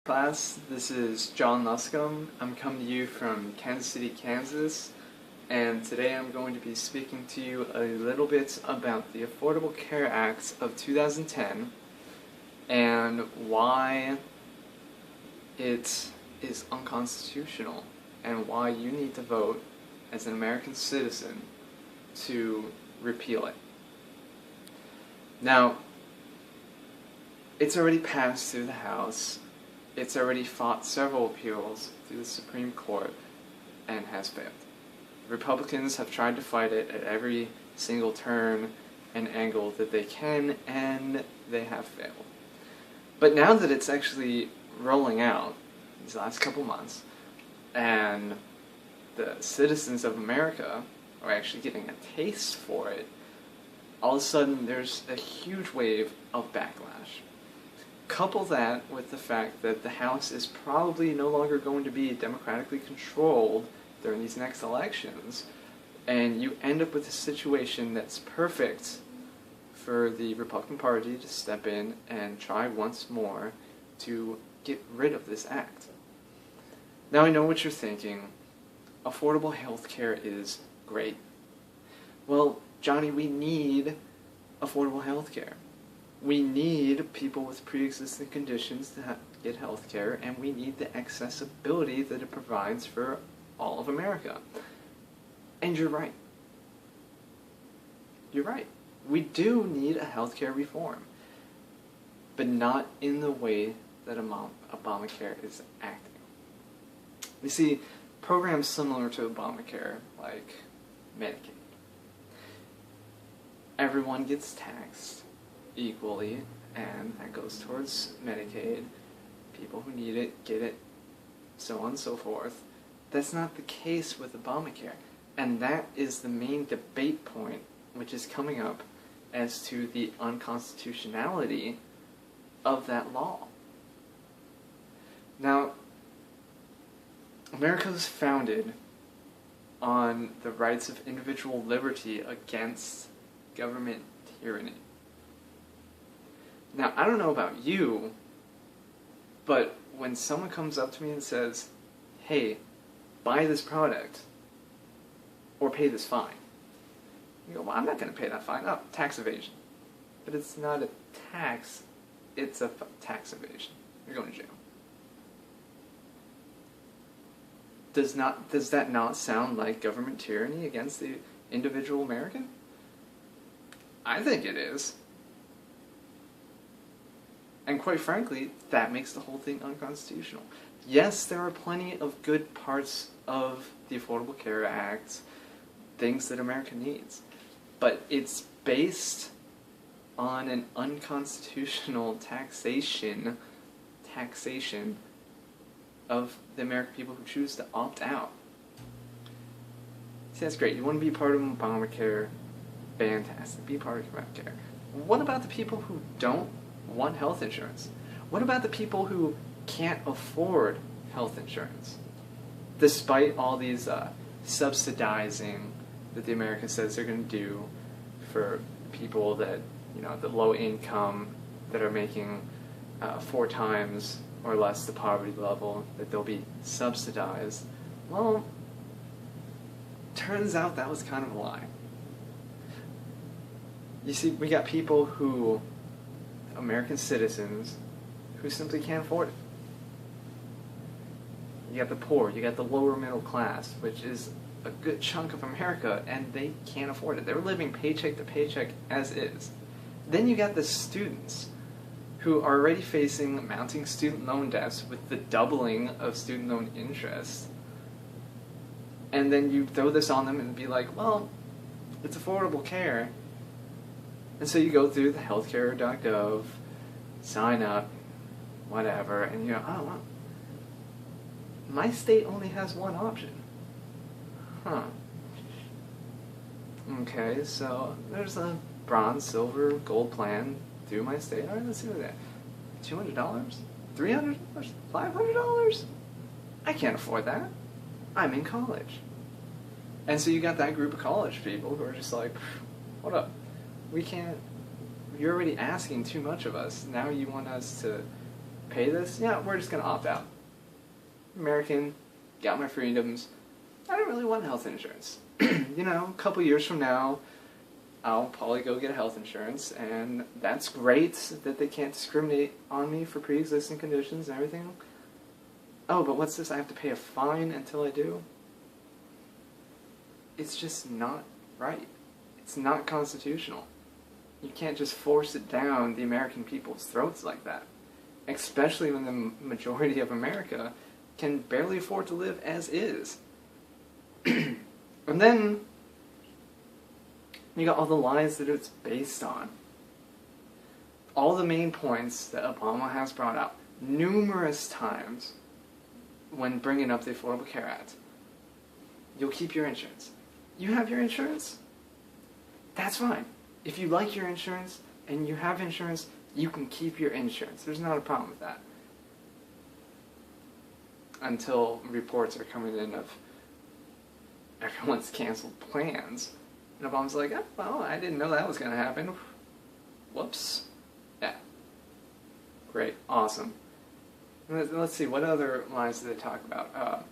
class. This is John Luscombe. I'm coming to you from Kansas City, Kansas, and today I'm going to be speaking to you a little bit about the Affordable Care Act of 2010 and why it is unconstitutional and why you need to vote as an American citizen to repeal it. Now, it's already passed through the House. It's already fought several appeals through the Supreme Court and has failed. Republicans have tried to fight it at every single turn and angle that they can, and they have failed. But now that it's actually rolling out these last couple months, and the citizens of America are actually getting a taste for it, all of a sudden there's a huge wave of backlash. Couple that with the fact that the House is probably no longer going to be democratically controlled during these next elections, and you end up with a situation that's perfect for the Republican Party to step in and try once more to get rid of this act. Now I know what you're thinking. Affordable health care is great. Well, Johnny, we need affordable health care. We need people with pre-existing conditions to get health care, and we need the accessibility that it provides for all of America. And you're right. You're right. We do need a healthcare reform, but not in the way that Obamacare is acting. You see, programs similar to Obamacare, like Medicaid, everyone gets taxed equally, and that goes towards Medicaid. People who need it get it, so on and so forth. That's not the case with Obamacare, and that is the main debate point which is coming up as to the unconstitutionality of that law. Now, America was founded on the rights of individual liberty against government tyranny. Now, I don't know about you, but when someone comes up to me and says, hey, buy this product or pay this fine, you go, well, I'm not going to pay that fine. Oh, tax evasion. But it's not a tax, it's a tax evasion. You're going to jail. Does that not sound like government tyranny against the individual American? I think it is. And quite frankly, that makes the whole thing unconstitutional. Yes, there are plenty of good parts of the Affordable Care Act, things that America needs, but it's based on an unconstitutional taxation of the American people who choose to opt out. See, that's great. You want to be part of Obamacare? Fantastic. Be part of Obamacare. What about the people who don't want health insurance? What about the people who can't afford health insurance? Despite all these subsidizing that the America says they're going to do for people that, the low income, that are making 4 times or less the poverty level, that they'll be subsidized. Well, turns out that was kind of a lie. You see, we got people who, American citizens, who simply can't afford it. You got the poor, you got the lower middle class, which is a good chunk of America, and they can't afford it. They're living paycheck to paycheck as is. Then you got the students, who are already facing mounting student loan debts with the doubling of student loan interest. And then you throw this on them and be like, well, it's affordable care. And so you go through the healthcare.gov, sign up, whatever, and you go, oh, well, my state only has one option. Huh. Okay, so there's a bronze, silver, gold plan through my state. All right, let's see what that. $200? $300? $500? I can't afford that. I'm in college. And so you got that group of college people who are just like, hold up, we can't, you're already asking too much of us. Now you want us to pay this? Yeah, we're just going to opt out. American, got my freedoms. I don't really want health insurance. You know, a couple years from now, I'll probably go get health insurance, and that's great that they can't discriminate on me for pre-existing conditions and everything. Oh, but what's this? I have to pay a fine until I do? It's just not right. It's not constitutional. You can't just force it down the American people's throats like that. Especially when the majority of America can barely afford to live as is. And then you got all the lies that it's based on. All the main points that Obama has brought out numerous times when bringing up the Affordable Care Act. You'll keep your insurance. You have your insurance? That's fine. If you like your insurance and you have insurance, you can keep your insurance. There's not a problem with that. Until reports are coming in of everyone's canceled plans. And Obama's like, oh, well, I didn't know that was going to happen. Whoops. Yeah. Great. Awesome. Let's see, what other lines do they talk about?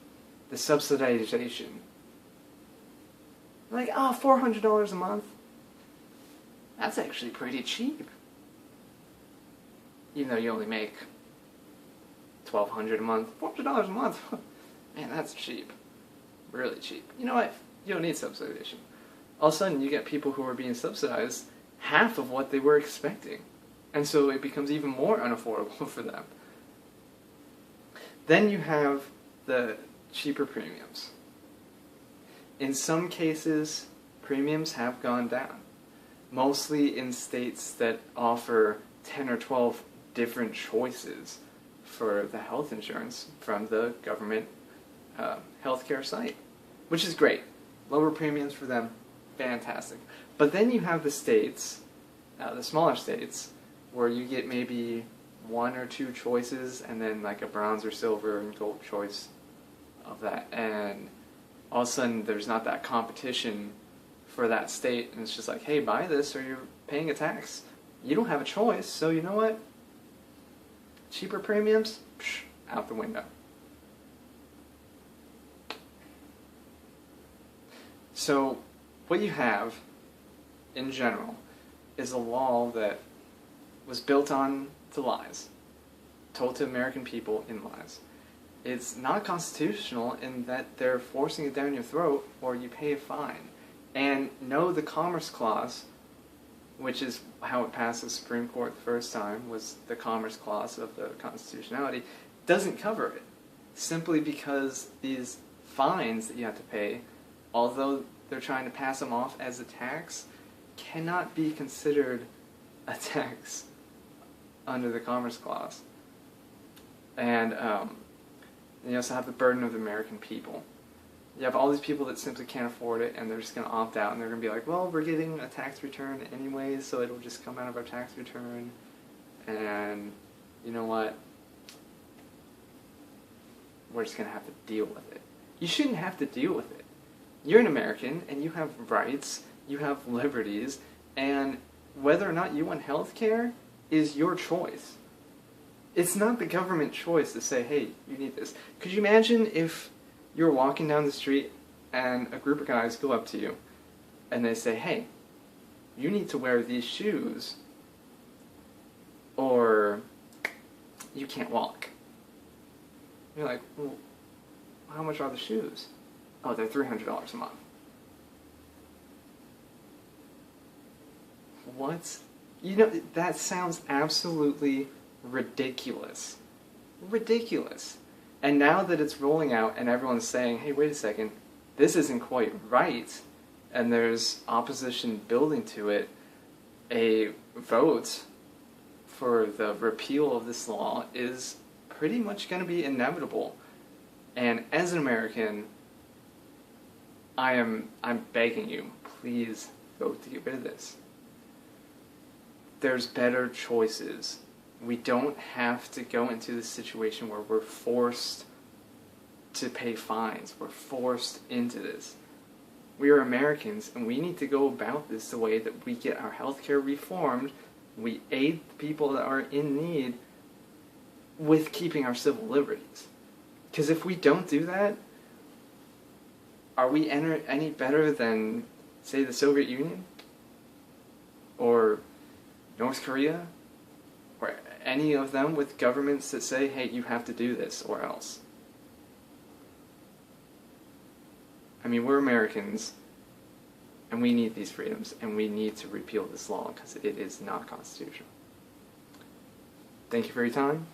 The subsidization. Like, oh, $400 a month? That's actually pretty cheap. Even though you only make $1,200 a month. $400 a month? Man, that's cheap. Really cheap. You know what? You don't need subsidization. All of a sudden, you get people who are being subsidized half of what they were expecting. And so it becomes even more unaffordable for them. Then you have the cheaper premiums. In some cases, premiums have gone down. Mostly in states that offer 10 or 12 different choices for the health insurance from the government healthcare site, which is great. Lower premiums for them, fantastic. But then you have the states, the smaller states, where you get maybe 1 or 2 choices and then like a bronze or silver and gold choice of that. And all of a sudden there's not that competition for that state, and it's just like, hey, buy this or you're paying a tax. You don't have a choice, so you know what? Cheaper premiums? Psh, out the window. So what you have, in general, is a law that was built on to lies, told to American people in lies. It's not constitutional in that they're forcing it down your throat or you pay a fine. And no, the Commerce Clause, which is how it passed the Supreme Court the first time, was the Commerce Clause of the constitutionality, doesn't cover it. Simply because these fines that you have to pay, although they're trying to pass them off as a tax, cannot be considered a tax under the Commerce Clause. And you also have the burden of the American people. You have all these people that simply can't afford it, and they're just going to opt out, and they're going to be like, well, we're getting a tax return anyway, so it'll just come out of our tax return, and you know what? We're just going to have to deal with it. You shouldn't have to deal with it. You're an American, and you have rights, you have liberties, and whether or not you want health care is your choice. It's not the government choice to say, hey, you need this. Could you imagine if you're walking down the street and a group of guys go up to you and they say, hey, you need to wear these shoes or you can't walk. You're like, well, how much are the shoes? Oh, they're $300 a month. What? You know, that sounds absolutely ridiculous. Ridiculous. And now that it's rolling out and everyone's saying, hey, wait a second, this isn't quite right, and there's opposition building to it, a vote for the repeal of this law is pretty much going to be inevitable. And as an American, I'm begging you, please vote to get rid of this. There's better choices. We don't have to go into this situation where we're forced to pay fines. We're forced into this. We are Americans, and we need to go about this the way that we get our healthcare reformed. We aid the people that are in need, with keeping our civil liberties. Because if we don't do that, are we any better than, say, the Soviet Union? Or North Korea? Or any of them with governments that say, hey, you have to do this or else? I mean, we're Americans, and we need these freedoms, and we need to repeal this law because it is not constitutional. Thank you for your time.